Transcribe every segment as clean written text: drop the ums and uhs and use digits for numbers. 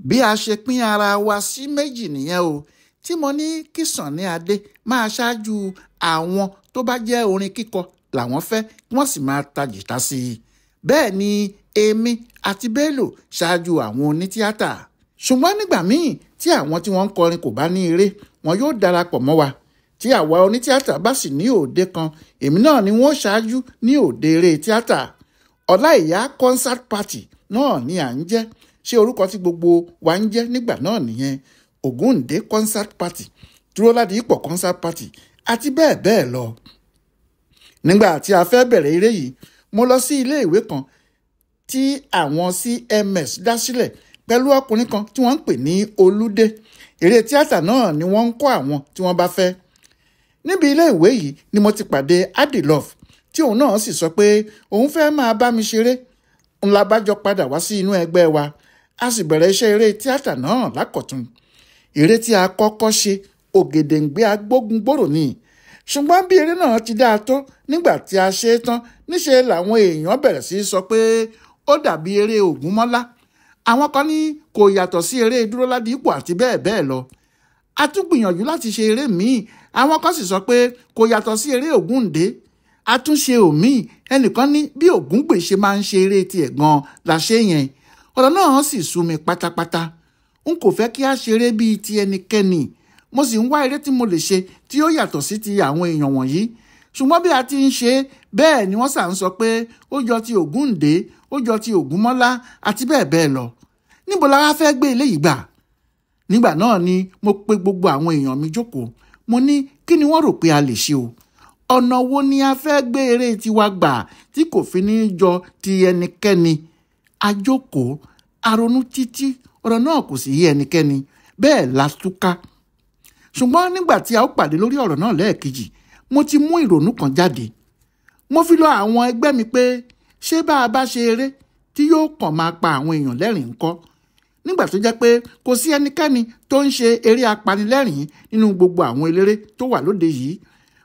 bí a ṣe pín ara wa sí méjì nìyẹn o tí mo ní kí Sunny Adé máa ṣáájú àwọn tó bá jẹ́ orin kíkọ làwọn fẹ́ kí wọ́n sì máa ta jìtá sí i bẹ́ẹ̀ ni èmi àti Bello ṣáájú àwọn onítíátà ṣùgbọ́n nígbà míì tí àwọn tí wọ́n ń kọrin kò bá ní eré wọn yóò darapọ̀ mọ́ wa tí àwa onítíátà bá sì ní òde kan èmi náà ni wọ́n ṣáájú ní òde eré tíátà Ọláìyá concert party náà ni à ń jẹ́ ṣé orúkọ tí gbogbo wa ń jẹ́ nígbà náà nìyẹn Ògúndé concert party Dúróládìípọ̀ concert party àti bẹ́ẹ̀ bẹ́ẹ̀ lọ. nígbà tí a fẹ́ bẹ̀rẹ̀ eré yìí mo lọ sí ilé ìwé kan tí àwọn CMS dá sílẹ̀ pẹ̀lú ọkùnrin kan tí wọ́n ń pè ní Olúdé eré tíátà náà ni wọ́n ń kọ́ àwọn tí wọ́n bá fẹ́. níbi ilé ìwé yìí ni mo ti pàdé Adilove tí òun náà sì sọ pé òun fẹ́ máa bá mi ṣeré ńlá bá jọ padà wá sí inú ẹgbẹ́ wa a sì bẹ̀rẹ̀ iṣẹ́ eré tíátà náà lákọ̀tun. eré tí a kọ́kọ́ ṣe Ògèdèǹgbé Agbógungbòrò ni ṣùgbọ́n bí eré náà ti dáa tó nígbà tí a ṣe é tán níṣe làwọn èèyàn bẹ̀rẹ̀ sí í sọ pé ó dàbí eré Ògúnmọ́lá àwọn kan ní kò yàtọ̀ sí eré Dúróládìípọ̀ àti bẹ́ẹ̀ bẹ́ẹ̀ lọ. a tún gbìyànjú láti ṣe eré míì àwọn kan sì sọ pé kò yàtọ̀ sí eré Ògúndé a tún ṣe òmíì ẹnìkan ní bí Ògúngbè ṣe máa ń ṣe eré tiẹ̀ gan la ṣe yẹn ọ̀rọ̀ náà sì sú mi pátápátá n kò fẹ́ kí a ṣeré bíi ti ẹnikẹ́ni mo sì ń wá eré tí mo lè ṣe tí ó yàtọ̀ sí ti àwọn èèyàn wọ̀nyí ṣùgbọ́n bí a ti ń ṣe bẹ́ẹ̀ ni wọ́n sà ń sọ pé ó jọ ti Ògúndé ó jọ ti Ògúnmọ́lá àti bẹ́ẹ̀ bẹ́ẹ̀ lọ níbo la wá fẹ́ gbé eléyìí gbà. nígbà náà ni mo pe gbogbo àwọn èèyàn mi jókòó mo ní kí ni wọ́n rò pé a lè ṣe o ọ̀nà wo ni a fẹ́ gbé eré tiwa gbà tí kò fi ní jọ ti ẹnikẹ́ni. a jókòó a ronú títí ọ̀rọ̀ náà kò sì yé ẹnikẹ́ni bẹ́ẹ̀ la túká. ṣùgbọ́n nígbà tí a ó pàdé lórí ọ̀rọ̀ náà lẹ́ẹ̀kejì mo ti mú ìrònú kan jáde. mo fi lọ àwọn ẹgbẹ́ mi pé ṣé bá a bá ṣe eré tí yóò kàn máa pa àwọn èèyàn lẹ́rìn-ín ńkọ́ nígbà tó jẹ́ pé kò sí ẹnikẹ́ni tó ń ṣe eré apanilẹ́rìn nínú gbogbo àwọn eléré tó wà lóde yìí.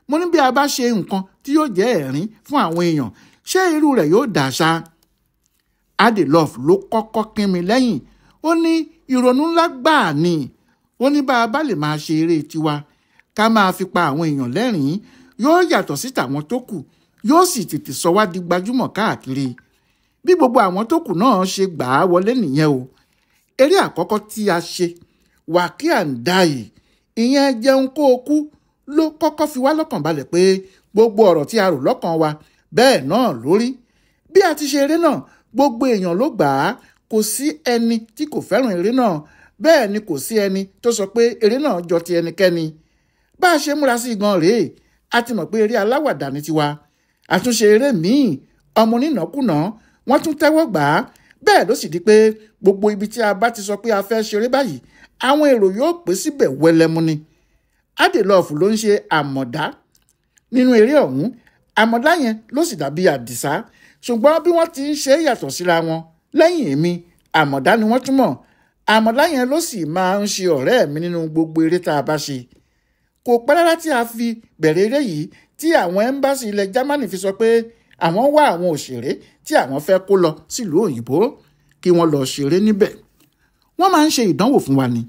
mo ní bí a bá ṣe nǹkan tí yóò jẹ́ ẹ̀rín fún àwọn èèyàn ṣé irú rẹ̀ yóò dà ṣá. Adilove ló kọ́kọ́ kín mi lẹ́yìn ó ní ìrònú ńlá gbáà ni ó ní bá a bá lè máa ṣe eré tiwa ká máa fi pa àwọn èèyàn lẹ́rìn-ín yóò yàtọ̀ sí tàwọn tó kù yóò sì tètè sọ wá di gbajúmọ̀ káàkiri bí gbogbo àwọn tó kù náà ṣe gbà á wọlé nìyẹn o. eré àkọ́kọ́ tí a ṣe Wàkíàndáyì ìyẹn Jẹun kó o kú ló kọ́kọ́ fi wá lọ́kàn balẹ̀ pé gbogbo ọ̀rọ̀ tí a rò lọ́kàn wa bẹ́ẹ̀ náà lórí. bí a ti ṣe eré náà gbogbo èèyàn ló gbà á kò sí ẹni tí kò fẹ́ràn eré náà bẹ́ẹ̀ ni kò sí ẹni tó sọ pé eré náà jọ ti ẹnikẹ́ni. bá a ṣe múra sí gan rèé a ti mọ̀ pé eré aláwàdà ni tiwa. àtúnṣe eré míì Ọmọ Onínàkúnà wọ́n tún tẹ́wọ́ gbà á bẹ́ẹ̀ ló sì di pé gbogbo ibi tí a bá ti sọ pé a fẹ́ ṣeré báyìí àwọn èrò yóò pé síbẹ̀ wẹlẹmu ni. Adilove ló ń ṣe Àmọ̀dá nínú eré ọ̀hún Àmọ̀dá yẹn ló sì dàbí Àdìsá ṣùgbọ́n bí wọ́n ti ń ṣe yàtọ̀ síra wọn lẹ́yìn èmi Àmọ̀dá ni wọ́n túmọ̀ Àmọ̀dá yẹn ló sì máa ń ṣe ọ̀rẹ́ mi nínú gbogbo eré tá a bá ṣe. kò pẹ́ rárá tí a fi bẹ̀rẹ̀ eré yìí tí àwọn ẹ́mbásì ilẹ̀ Jámánì fi sọ pé àwọn wá àwọn òṣèré tí àwọn fẹ́ kó lọ sílùú òyìnbó kí wọ́n lọ ṣeré níbẹ̀. wọ́n máa ń ṣe ìdánwò fún wa ni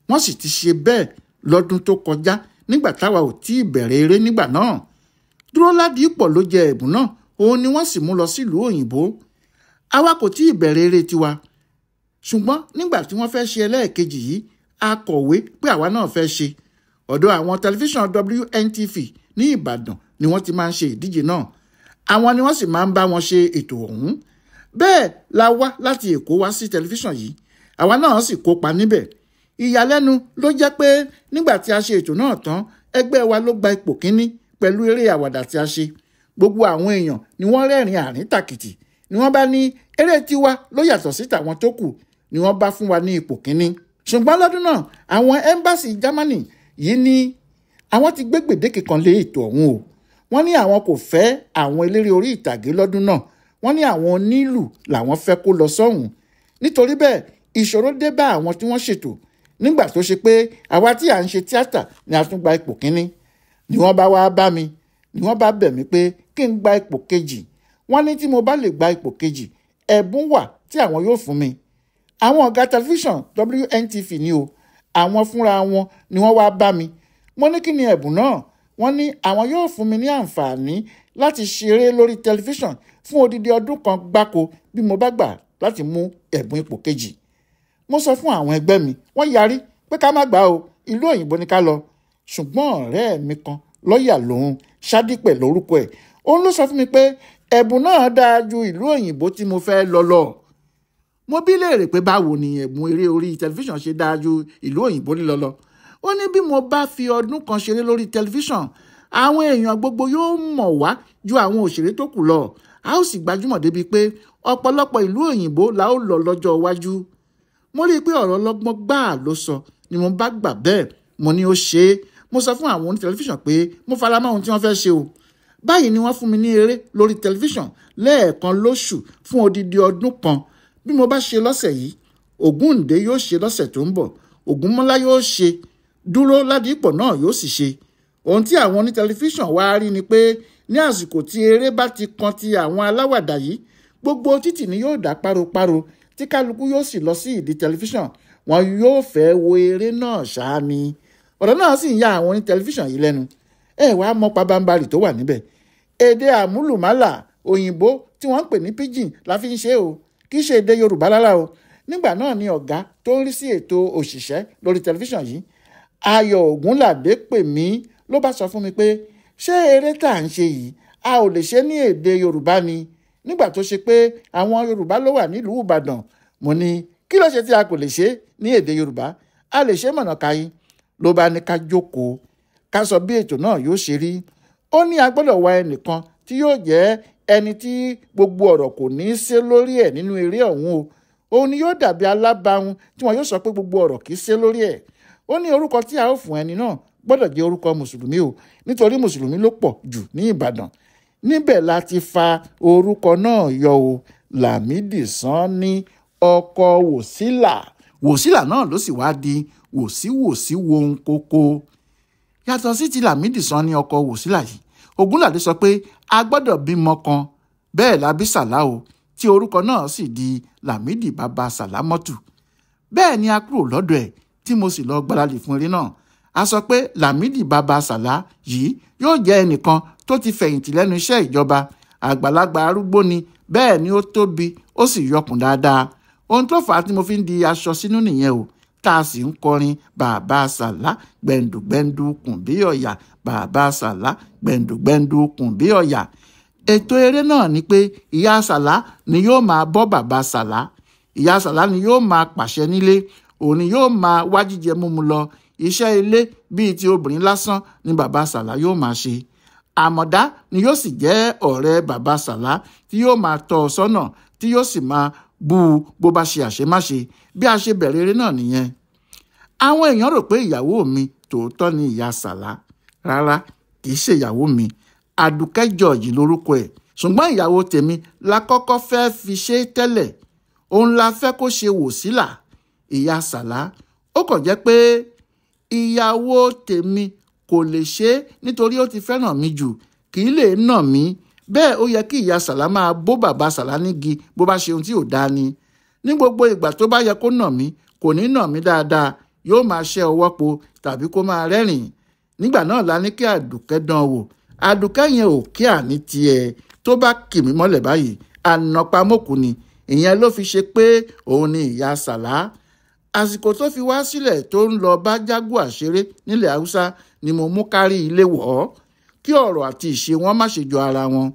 wọ́n sì ti ṣe bẹ́ẹ̀ lọ́dún tó kọjá nígbà táwa ò tí ì bẹ̀rẹ̀ eré nígbà náà. Dúróládìípọ̀ ló jẹ ẹ̀bùn náà òun ni wọ́n sì mú lọ sílùú òyìnbó. àwa kò tí ì bẹ̀rẹ̀ eré tiwa ṣùgbọ́n nígbà tí wọ́n fẹ́ ṣe ẹlẹ́ẹ̀kejì yìí a kọ̀wé pé àwa náà fẹ́ ṣe. ọ̀dọ̀ àwọn tẹlifíṣàn WNTV ní Ìbàdàn ni wọ́n ti máa ń ṣe ìdíje náà àwọn ni wọ́n sì máa ń bá wọn ṣe ètò ọ̀hún. bẹ́ẹ̀ la wá láti Èkó wá sí tẹlifíṣàn yìí àwa náà sì kópa níbẹ̀. ìyàlẹ́nu ló jẹ́ pé nígbà tí a ṣe ètò náà tán ẹgbẹ́ wa ló gba ipò kíní pẹ̀lú eré àwàdà tí a ṣe. gbogbo àwọn èèyàn ni wọ́n rẹ́rìn àrín tàkìtì ni wọ́n bá ní eré tiwa ló yàtọ̀ sí tàwọn tó kù ni wọ́n bá fún wa ní ipò kíní. ṣùgbọ́n lọ́dún náà àwọn ẹ́mbásì Jámánì yìí ní àwọn ti gbé gbèdéke kan lé ètò ọ̀hún o. wọ́n ní àwọn kò fẹ́ àwọn eléré orí ìtàgé lọ́dún náà wọ́n ní àwọn onílù làwọn fẹ́ kó lọ sọ́hùn. nítorí bẹ́ẹ̀ ìṣòro dé bá àwọn tí wọ́n ṣètò nígbà tó ṣe pé àwa tí à ń ṣe tíátà ni a tún gba ipò kíní. ni wọ́n bá wá bá mi ni wọ́n bá bẹ̀ mí pé kí n gba ipò kejì. wọ́n ní tí mo bá lè gba ipò kejì ẹ̀bùn wà tí àwọn yóò fún mi. àwọn ọ̀gá tẹlifíṣàn WNTV ni o, àwọn fúnra wọn ni wọ́n wá bá mi. Mo ní kí ni ẹ̀bùn náà? Wọ́n ní àwọn yóò fún mi ní àǹfààní láti ṣeré lórí tẹlifíṣàn fún odidi ọdún kan gbáko bí mo bá gbà láti mú ẹ̀bùn ipò kejì. Mo sọ fún àwọn ẹgbẹ́ mi, wọ́n yarí pé ká má gbà o, ìlú òyìnbó ni ká lọ. Ṣùgbọ́n ọ̀rẹ́ mi kan lọ́ọ̀yà lòun, Ṣádípẹ̀ lórúkọ ẹ̀, òun ló sọ fún mi pé ẹ̀bùn náà dáa ju ìlú òyìnbó tí mo fẹ́ lọ. Mo bi léèrè pé báwo ni ẹ̀bùn eré orí tẹlifíṣàn ṣe dáa ju ìlú òyìnbó lílọ lọ. Ó ní bí mo bá fi ọdún kan ṣeré lórí tẹlifíṣàn, àwọn èèyàn gbogbo yóò mọ̀ wá ju àwọn òṣèré tó kù lọ. A ó sì gbajúmọ̀ débi pé ọ̀pọ̀lọpọ̀ ìlú òyìnbó la ó lọ lọ́jọ́ iwájú. Mo rí i pé ọ̀rọ̀ ọlọ́gbọ́n gbáà ló sọ ni mo bá gbà bẹ́ẹ̀. Mo ní ó ṣe é. Mo sọ fún àwọn oní tẹlifíṣàn pé mo fara mọ́ ohun tí wọ́n fẹ́ ṣe o. Báyìí ni wọ́n fún mi ní eré lórí tẹlifíṣàn lẹ́ẹ̀kan lóṣù fún odidi ọdún kan. Bí mo bá ṣe lọ́sẹ̀ yìí, Ògúndé yóò ṣe lọ́sẹ̀ tó ń bọ̀, Ògúnmọ́lá yóò ṣe, Dúró Ládìípọ̀ náà yóò sì ṣe. Ohun tí àwọn oní tẹlifíṣàn wá rí ni pé ní àsìkò tí eré bá ti kan ti àwọn aláwàdà yìí, gbogbo títì ni yóò dá páropáro tí kálukú yóò sì lọ sí ìdí tẹlifíṣàn. Wọn yóò fẹ́ wo eré náà ṣáá ni. Ọ̀rọ̀ náà sì ń ya àwọn oní tẹlifíṣàn yìí lẹ́nu. Wàá mọ pabambarì tó wà níbẹ̀. Èdè àmúlùmálà òyìnbó tí wọ́n ń pè ní pidgin la fi ń ṣe o, kì í ṣe èdè Yorùbá rárá o. Nígbà náà ni ọ̀gá tó ń rí sí ètò òṣìṣẹ́ lórí tẹlifíṣàn yìí, Ayọ̀ Ògúnládé, pè mí ló bá sọ fún mi pé ṣé eré tá à ń ṣe yìí a ò lè ṣe ní èdè Yorùbá ni, nígbà tó ṣe pé àwọn Yorùbá ló wà nílùú Ìbàdàn. Mo ní kí ló ṣe tí a kò lè ṣe ní èdè Yorùbá? A lè ṣe mọ̀nàkáyí. Ló bá ní ká jókòó ká sọ bí ètò náà yóò ṣe rí. Ó ní a gbọ́dọ̀ wá ẹnìkan tí yóò jẹ́ ẹni tí gbogbo ọ̀rọ̀ kò ní í ṣe lórí ẹ̀ nínú eré ọ̀hún o. Òun ni yóò dàbí alábàáhùn tí wọn yóò sọ pé gbogbo ọ̀rọ̀ kì í ṣe lórí ẹ̀. Ó ní orúkọ tí a ó fún ẹni náà gbọ́dọ̀ jẹ́ orúkọ mùsùlùmí o, nítorí mùsùlùmí ló pọ̀ jù ní Ìbàdàn. Níbẹ̀ la ti fa orúkọ náà yọ o. Lámìdí Sanni ọkọ Wòsílà. Wòsílà náà ló sì wá di wòsíwòsí wohun kókó. Yàtọ̀ sí ti Lámìdí Sanni ọkọ Wòsílà yìí, Ògúnládé sọ pé a gbọ́dọ̀ bímọ kan. Bẹ́ẹ̀ la bí Sàlá o, tí orúkọ náà sì di Lámìdí bàbá Sàlámọ́tù. Bẹ́ẹ̀ ni a kúrò lọ́dọ̀ ẹ̀ tí mo sì lọ gbáradì fún eré náà. A sọ pé Lámìdí bàbá Sàlá yìí yóò jẹ́ ẹnìkan tó ti fẹ̀yìntì lẹ́nu iṣẹ́ ìjọba. Àgbàlagbà arúgbó ni, bẹ́ẹ̀ ni ó tóbi, ó sì yọkùn dáadáa. Ohun tó fà á tí mo fi ń di aṣọ sínú nìyẹn o, tá a sì ń kọrin bàbá Sàlá gbẹ̀ndùgbẹ̀ndù kùn bí ọ̀yà, bàbá Sàlá gbẹ̀ndùgbẹ̀ndù kùn bí ọ̀yà. Ètò eré náà ni pé ìyá Sàlá ni yóò máa bọ́ bàbá Sàlá. Ìyá Sàlá ni yóò máa pàṣẹ nílé, òun ni yóò máa wá jíjẹ múmu lọ. Iṣẹ́ ilé bíi ti obìnrin lásán ni bàbá Sàlá yóò máa ṣe. Àmọ̀dá ni yóò sì jẹ́ ọ̀rẹ́ bàbá Sàlá tí yóò máa tọ́ ọ sọ́nà, tí yóò sì máa bú u bó bá ṣe àṣemáṣe. Bí a ṣe bẹ̀rẹ̀ eré náà nìyẹn. Àwọn èèyàn rò pé ìyàwó mi tòótọ́ ni ìyá Sàlá. Rárá, kì í ṣe ìyàwó mi. Àdùkẹ́ George lórúkọ ẹ̀. Ṣùgbọ́n ìyàwó tèmi la kọ́kọ́ fẹ́ fi ṣe tẹ́lẹ̀. Òun la fẹ́ kó ṣe Wòsílà, ìyá Sàlá. Ó kàn jẹ́ pé ìyàwó tèmi kò lè ṣe é nítorí ó ti fẹ́ràn mi jù, kì í lè nà mí. Bẹ́ẹ̀ ó yẹ kí ìyá Sàlá máa bó bàbá Sàlá nígi bó bá ṣe ohun tí ò dáa ni. Ní gbogbo ìgbà tó bá yẹ kó nà mí, kò ní nà mí dáadáa, yóò máa ṣẹ́ ọwọ́ po tàbí kó máa rẹ́rìn. Nígbà náà la ní kí Àdùkẹ́ dán wò. Àdùkẹ́ yẹn ò kí àní tiẹ̀, tó bá kì mí mọ́lẹ̀ báyìí ànàpamọ́kù ni. Ìyẹn ló fi ṣe pé òun ni ìyá Sàlá. Àsìkò tó fi wá sílẹ̀ tó ń lọ bá Jaguar ṣeré nílẹ̀ Haúsá ni mo mú kárí ilé wọ̀ ọ́, kí ọ̀rọ̀ àti ìṣe wọn má ṣe jọ ara wọn.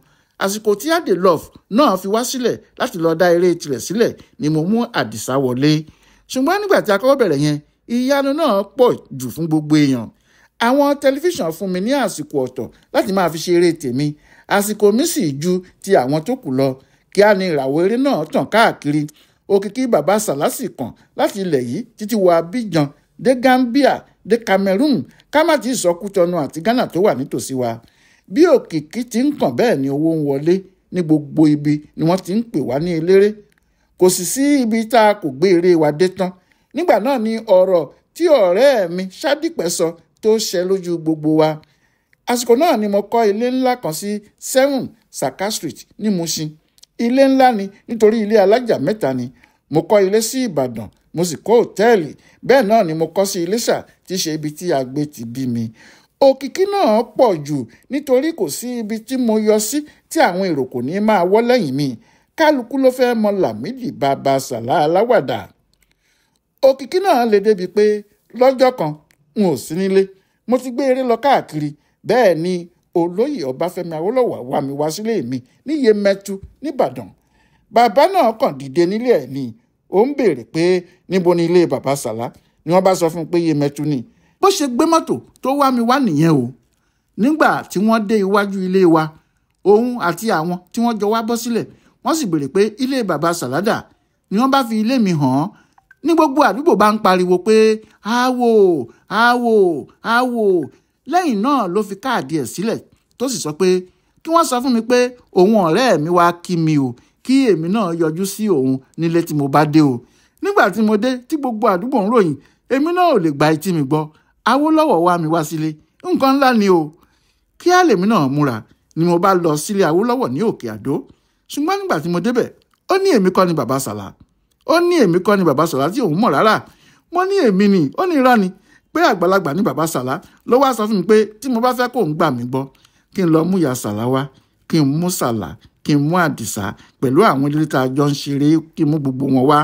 Àsìkò tí Adelove náà fi wá sílẹ̀ láti lọ dá eré tirẹ̀ sílẹ̀ ni mo mú Àdìsá wọlé. Ṣùgbọ́n nígbà tí a kọ́kọ́ bẹ̀rẹ̀ yẹn, ìyanu náà pọ̀ jù fún gbogbo èèyàn. Àwọn tẹlifíṣàn fún mi ní àsìkò ọ̀tọ̀ láti máa fi ṣe eré tèmi. Àsìkò mi sì ju ti àwọn tó kù lọ. Kíá ni ìràwọ̀ eré náà tàn káàkiri. Òkìkí bàbá Sàlá sì kàn láti ilẹ̀ yìí títí wọ Abidjan dé Gambia dé Cameroon, ká má ti sọ Kútọnù àti Ghana tó wà nítòsí wa. Bí òkìkí ti ń kàn bẹ́ẹ̀ ni owó ń wọlé. Ní gbogbo ibi ni wọ́n ti ń pè wá ní eléré. Kò sì sí ibi tá a kò gbé eré wa dé tán. Nígbà náà ni ọ̀rọ̀ tí ọ̀rẹ́ mi Ṣádípẹ̀ sọ tó ṣẹ lójú gbogbo wa. Àsìkò náà ni mo kọ́ ilé ńlá kan sí 7 Saka Street ní Mushin. Ilé ńlá ni nítorí ilé alájà 3 ni. mo kọ́ ilé sí Ìbàdàn, mo sì kọ́ òtẹ́ẹ̀lì, bẹ́ẹ̀ náà ni mo kọ́ sí Iléṣà tí ṣe ibi tí agbe ti bí mi. Òkìkí náà pọ̀ jù nítorí kò sí ibi tí mo yọ sí tí àwọn èrò kò ní máa wọ́ lẹ́yìn mi. Kálukú ló fẹ́ mọ Lámídì bàbá Sàlá aláwàdà. Òkìkí náà lè débi pé lọ́jọ́ kan n ò sí nílé, mo ti gbé eré lọ káàkiri. Bẹ́ẹ̀ ni olóyè Ọbáfẹ́mi Awólọ́wọ̀ wá mi wá sílé mi ní Yemẹtu nìbàdàn. Bàbá náà kàn dìde nílé ẹ̀ ni ó ń béèrè pé níbo ni ilé bàbá Sàlá, ni wọ́n bá sọ fún un pé Yemẹtu ni. Bó ṣe gbé mọ́tò tó wá mi wá nìyẹn o. Nígbà tí wọ́n dé iwájú ilé wa, òun àti àwọn tí wọ́n jọ wá bọ́ sílẹ̀, wọ́n sì béèrè pé ilé bàbá Sàlá dà, ni wọ́n bá fi ilé mi hàn án. Ní gbogbo àdúgbò bá ń pariwo pé áwò áwò áwò. Lẹ́yìn náà ló fi káàdì ẹ̀ sílẹ̀ tó sì sọ pé kí wọ́n sọ fún mi pé òun ọ̀rẹ́ mi wá kí mi o, kí èmi náà yọjú sí òun nílé tí mo bá dé o. Nígbà tí mo dé tí gbogbo àdúgbò ń ròyìn, èmi náà ò lè gba etí mi gbọ́. Awólọ́wọ̀ wá mi wá sílé, nǹkan ńlá ni o. Kí á lèmi náà múra ni mo bá lọ sílé Awólọ́wọ̀ ní Òkè Àdó. Ṣùgbọ́n nígbà tí mo débẹ̀, ó ní èmi kọ́ ni bàbá Sàlá. Ó ní èmi kọ́ ni bàbá Sàlá tí òun mọ̀ rárá. Mo ní èmi ni, ó ní irọ́ ni, pé àgbàlagbà ní bàbá Sàlá ló wá sọ fún mi pé tí mo bá fẹ́ kó ń gbà mí gbọ́, kí n lọ mú ìyá Sàlá wá, kí n mú Sàlá, kí n mú Àdìsá pẹ̀lú àwọn ilé tá a jọ ń ṣeré, kí n mú gbogbo wọn wá.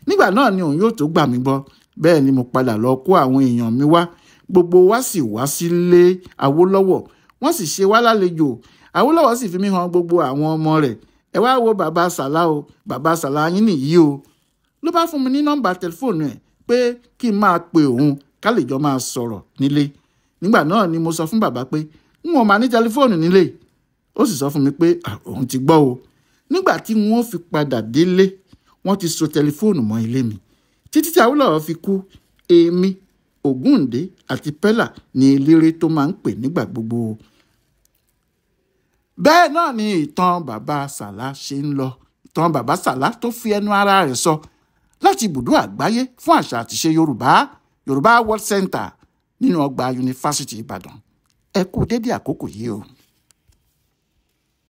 Nígbà náà ni òun yóò tó gbà mí gbọ́. Bẹ́ẹ̀ ni mo padà lọ kó àwọn èèyàn mi wá. Gbogbo wa sì wá sílé Awólọ́wọ̀, wọ́n sì ṣe wá lálejò. Awólọ́wọ̀ sì fi mí hàn gbogbo àwọn ọmọ rẹ̀. Ẹ wá wo bàbá Sàlá o, bàbá Sàlá yín nìyí o. Ló bá fún mi ní nọ́mbà tẹlifóònù ẹ̀ pé kí n máa pe òun ká lè jọ máa sọ̀rọ̀ nílé. Nígbà náà ni mo sọ fún bàbá pé n ò máa ní tẹlifóònù nílé. Ó sì sọ fún mi pé òun ti gbọ́ o. Nígbà tí wọ́n fi padà délé, wọ́n ti so tẹlifóònù mọ́ ilé mi. Títí tí Awólọ́wọ̀ fi kú, èmi, Ògúndé àti Pẹ́là ni eléré tó máa ń pè nígbà gbogbo. Bẹ́ẹ̀ náà ni ìtàn bàbá Sàlá ṣe ń lọ. Ìtàn bàbá Sàlá tó fi ẹnu ara rẹ̀ sọ láti ibùdó àgbáyé fún àṣà àtìṣe Yorùbá World Center nínú ọgbà Yunifásítì Ìbàdàn. Ẹ kú dédé àkókò yìí o.